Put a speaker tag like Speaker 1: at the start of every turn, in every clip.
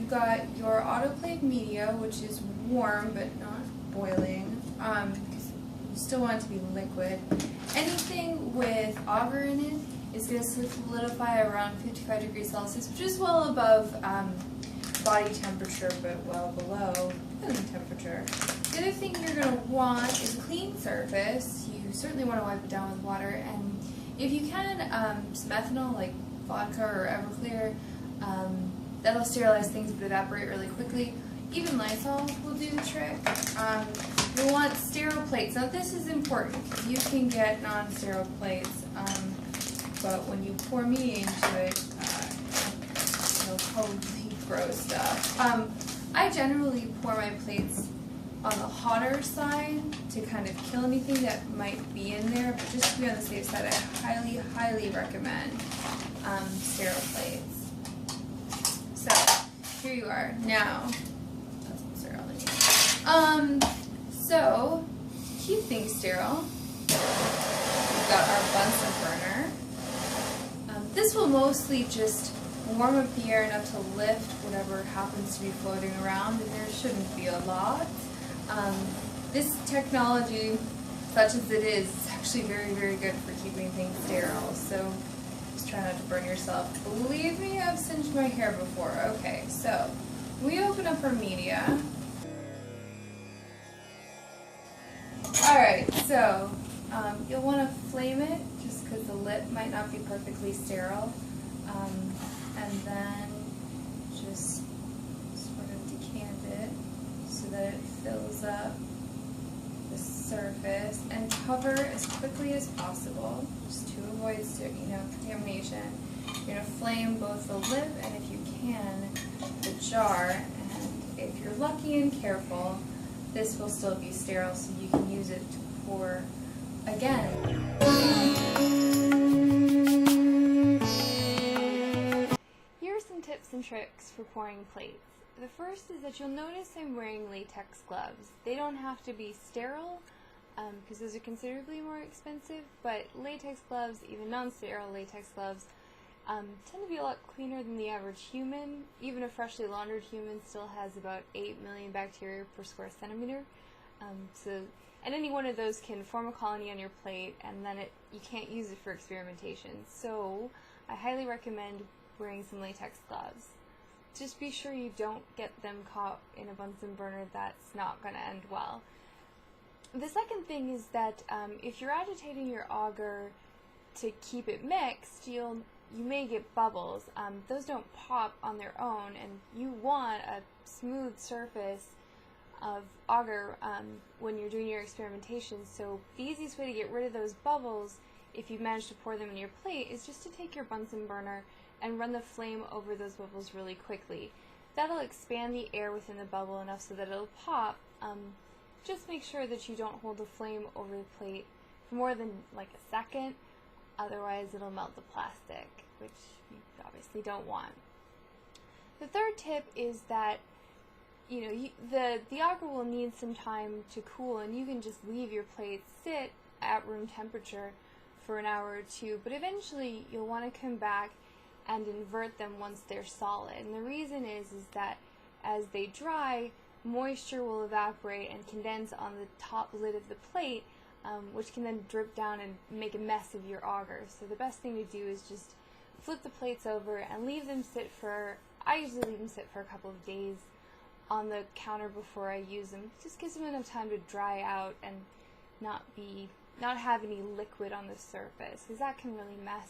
Speaker 1: you've got your autoclave media, which is warm but not boiling, because you still want it to be liquid. Anything with agar in it is going to solidify around 55 degrees Celsius, which is well above body temperature, but well below boiling temperature. The other thing you're going to want is a clean surface. You certainly want to wipe it down with water, and if you can, some ethanol like vodka or Everclear, that'll sterilize things but evaporate really quickly. Even Lysol will do the trick. You'll want sterile plates. Now this is important because you can get non-sterile plates, but when you pour meat into it, it'll probably gross stuff. I generally pour my plates on the hotter side to kind of kill anything that might be in there, but just to be on the safe side, I highly recommend sterile plates. So, here you are. Now, that's not sterile. So, to keep things sterile, we've got our Bunsen burner. This will mostly just warm up the air enough to lift whatever happens to be floating around, and there shouldn't be a lot. This technology, such as it is actually very good for keeping things sterile, so just try not to burn yourself. Believe me, I've singed my hair before. Okay, so we open up our media. Alright, so you'll want to flame it just because the lip might not be perfectly sterile, and then just sort of decant it so that it fills up the surface, and cover as quickly as possible just to avoid contamination. You're going to flame both the lip and, if you can, the jar, and if you're lucky and careful, this will still be sterile so you can use it to pour again. Here are some tips and tricks for pouring plates. The first is that you'll notice I'm wearing latex gloves. They don't have to be sterile, because those are considerably more expensive, but latex gloves, even non-sterile latex gloves, tend to be a lot cleaner than the average human. Even a freshly laundered human still has about 8 million bacteria per square centimeter. And any one of those can form a colony on your plate, and then you can't use it for experimentation. So I highly recommend wearing some latex gloves. Just be sure you don't get them caught in a Bunsen burner. That's not going to end well. The second thing is that if you're agitating your agar to keep it mixed, you may get bubbles. Those don't pop on their own, and you want a smooth surface of agar when you're doing your experimentation. So the easiest way to get rid of those bubbles, if you manage to pour them in your plate, is just to take your Bunsen burner and run the flame over those bubbles really quickly. That'll expand the air within the bubble enough so that it'll pop. Just make sure that you don't hold the flame over the plate for more than like a second, otherwise it'll melt the plastic, which you obviously don't want. The third tip is that the agar will need some time to cool, and you can just leave your plate sit at room temperature for an hour or two, but eventually you'll want to come back and invert them once they're solid. And the reason is that as they dry, moisture will evaporate and condense on the top lid of the plate, which can then drip down and make a mess of your agar. So the best thing to do is just flip the plates over and leave them sit for, I usually leave them sit for a couple of days on the counter before I use them. It just gives them enough time to dry out and not have any liquid on the surface, because that can really mess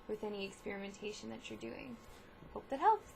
Speaker 1: with any experimentation that you're doing. Hope that helps.